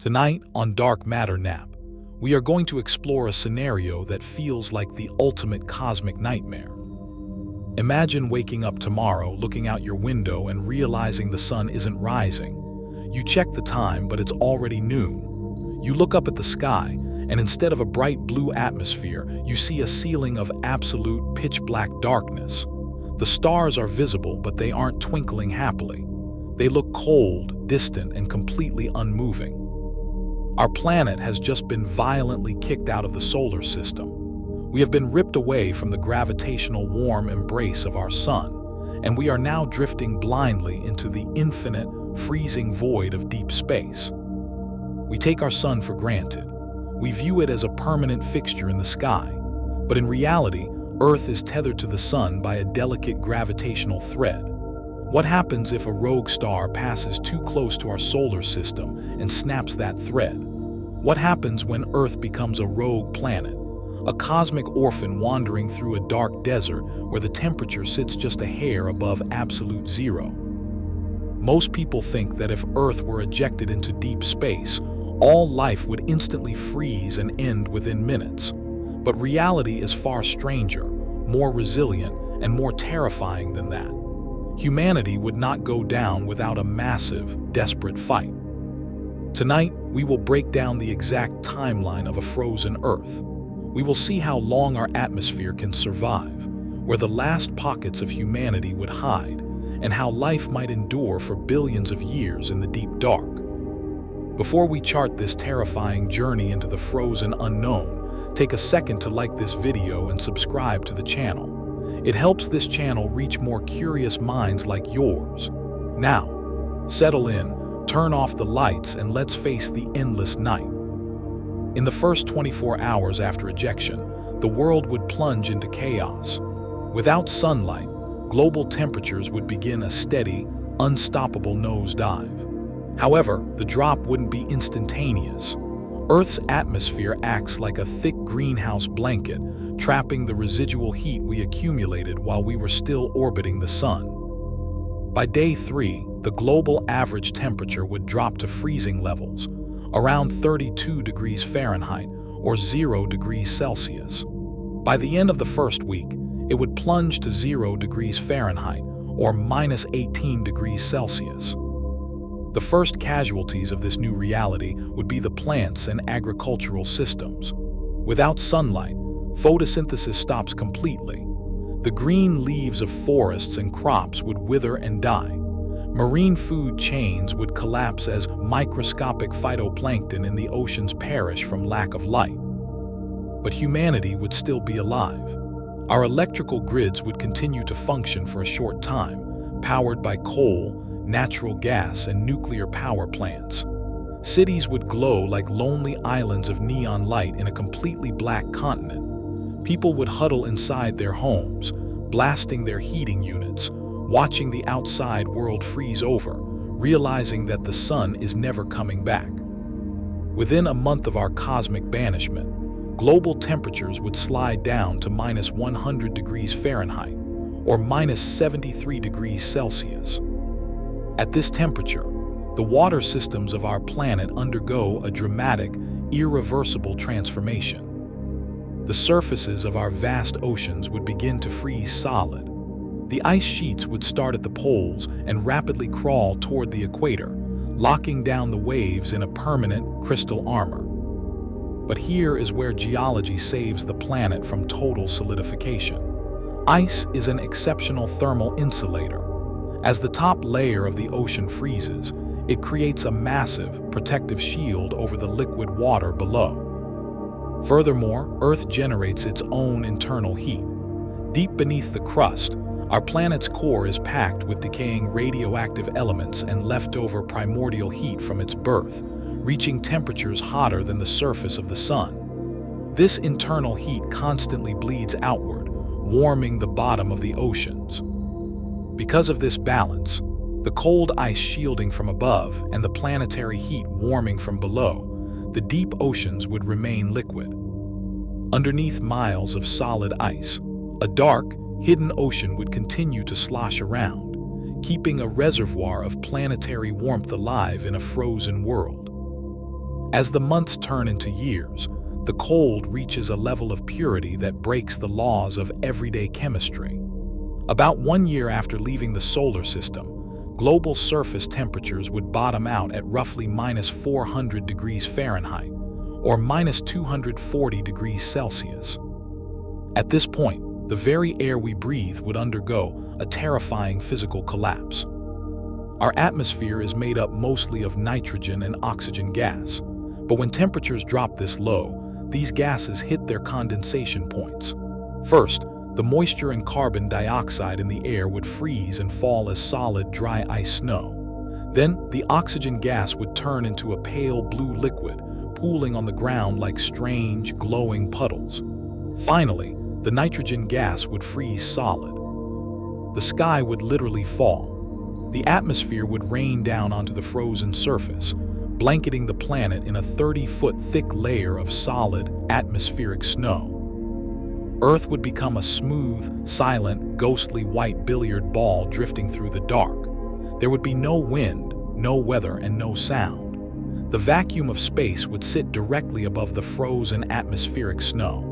Tonight on Dark Matter Nap, we are going to explore a scenario that feels like the ultimate cosmic nightmare. Imagine waking up tomorrow, looking out your window and realizing the sun isn't rising. You check the time, but it's already noon. You look up at the sky, and instead of a bright blue atmosphere, you see a ceiling of absolute pitch-black darkness. The stars are visible, but they aren't twinkling happily. They look cold, distant, and completely unmoving. Our planet has just been violently kicked out of the solar system. We have been ripped away from the gravitational warm embrace of our sun, and we are now drifting blindly into the infinite, freezing void of deep space. We take our sun for granted. We view it as a permanent fixture in the sky, but in reality, Earth is tethered to the sun by a delicate gravitational thread. What happens if a rogue star passes too close to our solar system and snaps that thread? What happens when Earth becomes a rogue planet, a cosmic orphan wandering through a dark desert where the temperature sits just a hair above absolute zero? Most people think that if Earth were ejected into deep space, all life would instantly freeze and end within minutes. But reality is far stranger, more resilient, and more terrifying than that. Humanity would not go down without a massive, desperate fight. Tonight, we will break down the exact timeline of a frozen Earth. We will see how long our atmosphere can survive, where the last pockets of humanity would hide, and how life might endure for billions of years in the deep dark. Before we chart this terrifying journey into the frozen unknown, take a second to like this video and subscribe to the channel. It helps this channel reach more curious minds like yours. Now, settle in, turn off the lights, and let's face the endless night. In the first 24 hours after ejection, the world would plunge into chaos. Without sunlight, global temperatures would begin a steady, unstoppable nosedive. However, the drop wouldn't be instantaneous. Earth's atmosphere acts like a thick greenhouse blanket, trapping the residual heat we accumulated while we were still orbiting the sun. By day 3, the global average temperature would drop to freezing levels, around 32 degrees Fahrenheit or 0 degrees Celsius. By the end of the first week, it would plunge to 0 degrees Fahrenheit or minus 18 degrees Celsius. The first casualties of this new reality would be the plants and agricultural systems. Without sunlight, photosynthesis stops completely. The green leaves of forests and crops would wither and die. Marine food chains would collapse as microscopic phytoplankton in the oceans perish from lack of light. But humanity would still be alive. Our electrical grids would continue to function for a short time, powered by coal, natural gas, and nuclear power plants. Cities would glow like lonely islands of neon light in a completely black continent. People would huddle inside their homes, blasting their heating units, watching the outside world freeze over, realizing that the sun is never coming back. Within a month of our cosmic banishment, global temperatures would slide down to minus 100 degrees Fahrenheit or minus 73 degrees Celsius. At this temperature, the water systems of our planet undergo a dramatic, irreversible transformation. The surfaces of our vast oceans would begin to freeze solid. The ice sheets would start at the poles and rapidly crawl toward the equator, locking down the waves in a permanent crystal armor. But here is where geology saves the planet from total solidification. Ice is an exceptional thermal insulator. As the top layer of the ocean freezes, it creates a massive, protective shield over the liquid water below. Furthermore, Earth generates its own internal heat. Deep beneath the crust, our planet's core is packed with decaying radioactive elements and leftover primordial heat from its birth, reaching temperatures hotter than the surface of the sun. This internal heat constantly bleeds outward, warming the bottom of the oceans. Because of this balance, the cold ice shielding from above and the planetary heat warming from below, the deep oceans would remain liquid. Underneath miles of solid ice, a dark, hidden ocean would continue to slosh around, keeping a reservoir of planetary warmth alive in a frozen world. As the months turn into years, the cold reaches a level of purity that breaks the laws of everyday chemistry. About 1 year after leaving the solar system, global surface temperatures would bottom out at roughly -400 degrees Fahrenheit, or -240 degrees Celsius. At this point, the very air we breathe would undergo a terrifying physical collapse. Our atmosphere is made up mostly of nitrogen and oxygen gas, but when temperatures drop this low, these gases hit their condensation points. First, the moisture and carbon dioxide in the air would freeze and fall as solid, dry ice snow. Then, the oxygen gas would turn into a pale blue liquid, pooling on the ground like strange, glowing puddles. Finally, the nitrogen gas would freeze solid. The sky would literally fall. The atmosphere would rain down onto the frozen surface, blanketing the planet in a 30-foot thick layer of solid, atmospheric snow. Earth would become a smooth, silent, ghostly white billiard ball drifting through the dark. There would be no wind, no weather, and no sound. The vacuum of space would sit directly above the frozen atmospheric snow.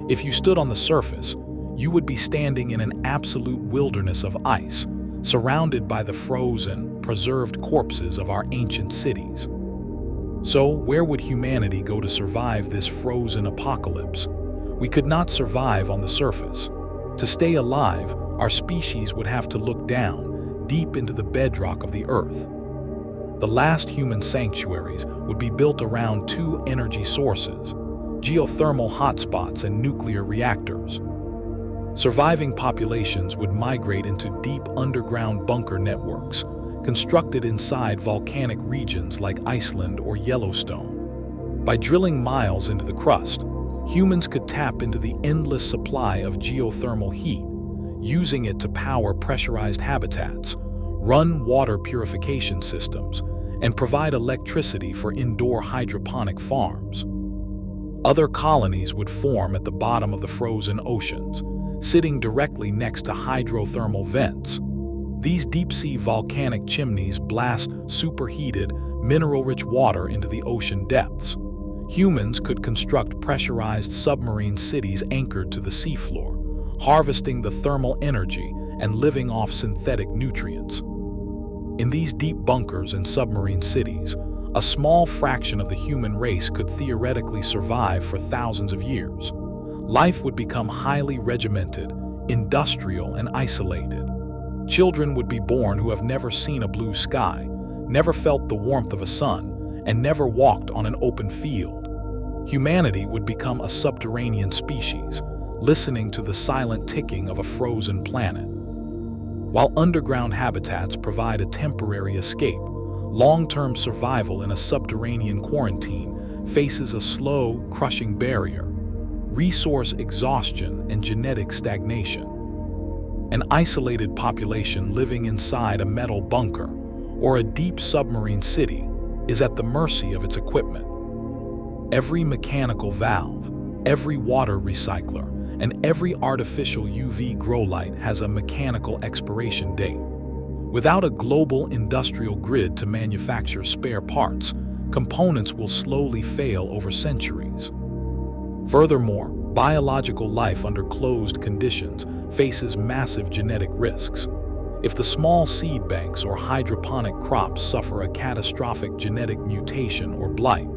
If you stood on the surface, you would be standing in an absolute wilderness of ice, surrounded by the frozen, preserved corpses of our ancient cities. So, where would humanity go to survive this frozen apocalypse? We could not survive on the surface. To stay alive, our species would have to look down, deep into the bedrock of the Earth. The last human sanctuaries would be built around two energy sources: geothermal hotspots and nuclear reactors. Surviving populations would migrate into deep underground bunker networks, constructed inside volcanic regions like Iceland or Yellowstone. By drilling miles into the crust, humans could tap into the endless supply of geothermal heat, using it to power pressurized habitats, run water purification systems, and provide electricity for indoor hydroponic farms. Other colonies would form at the bottom of the frozen oceans, sitting directly next to hydrothermal vents. These deep-sea volcanic chimneys blast superheated, mineral-rich water into the ocean depths. Humans could construct pressurized submarine cities anchored to the seafloor, harvesting the thermal energy and living off synthetic nutrients. In these deep bunkers and submarine cities, a small fraction of the human race could theoretically survive for thousands of years. Life would become highly regimented, industrial, and isolated. Children would be born who have never seen a blue sky, never felt the warmth of a sun, and never walked on an open field. Humanity would become a subterranean species, listening to the silent ticking of a frozen planet. While underground habitats provide a temporary escape, long-term survival in a subterranean quarantine faces a slow, crushing barrier: resource exhaustion and genetic stagnation. An isolated population living inside a metal bunker or a deep submarine city is at the mercy of its equipment. Every mechanical valve, every water recycler, and every artificial UV grow light has a mechanical expiration date. Without a global industrial grid to manufacture spare parts, components will slowly fail over centuries. Furthermore, biological life under closed conditions faces massive genetic risks. If the small seed banks or hydroponic crops suffer a catastrophic genetic mutation or blight,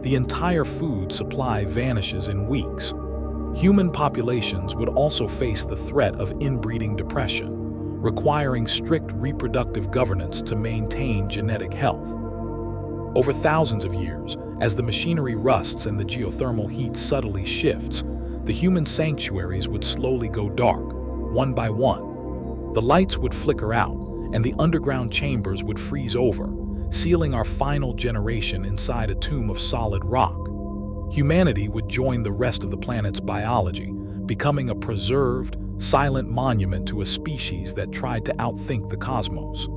the entire food supply vanishes in weeks. Human populations would also face the threat of inbreeding depression, requiring strict reproductive governance to maintain genetic health. Over thousands of years, as the machinery rusts and the geothermal heat subtly shifts, the human sanctuaries would slowly go dark, one by one. The lights would flicker out, and the underground chambers would freeze over, sealing our final generation inside a tomb of solid rock. Humanity would join the rest of the planet's biology, becoming a preserved, silent monument to a species that tried to outthink the cosmos.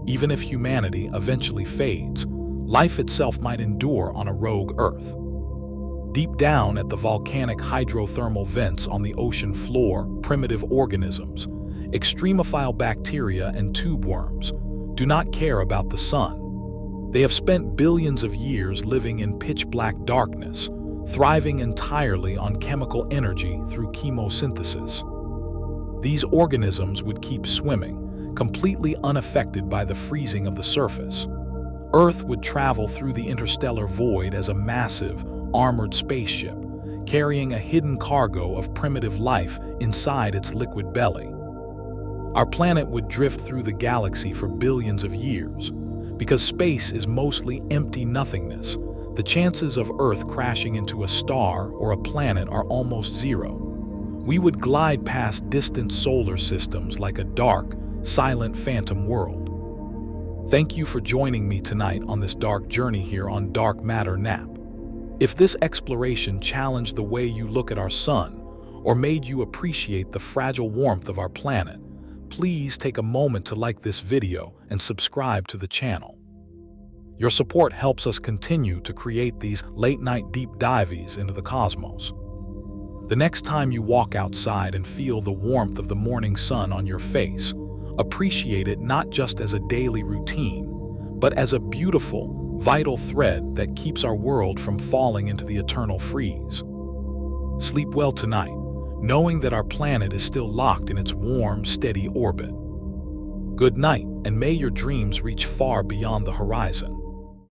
Even if humanity eventually fades, life itself might endure on a rogue Earth. Deep down at the volcanic hydrothermal vents on the ocean floor, primitive organisms, extremophile bacteria and tube worms, do not care about the sun. They have spent billions of years living in pitch-black darkness, thriving entirely on chemical energy through chemosynthesis. These organisms would keep swimming, completely unaffected by the freezing of the surface. Earth would travel through the interstellar void as a massive, armored spaceship, carrying a hidden cargo of primitive life inside its liquid belly. Our planet would drift through the galaxy for billions of years. Because space is mostly empty nothingness, the chances of Earth crashing into a star or a planet are almost zero. We would glide past distant solar systems like a dark, silent phantom world. Thank you for joining me tonight on this dark journey here on Dark Matter Nap. If this exploration challenged the way you look at our sun, or made you appreciate the fragile warmth of our planet, please take a moment to like this video and subscribe to the channel. Your support helps us continue to create these late-night deep dives into the cosmos. The next time you walk outside and feel the warmth of the morning sun on your face, appreciate it not just as a daily routine, but as a beautiful, vital thread that keeps our world from falling into the eternal freeze. Sleep well tonight, knowing that our planet is still locked in its warm, steady orbit. Good night, and may your dreams reach far beyond the horizon.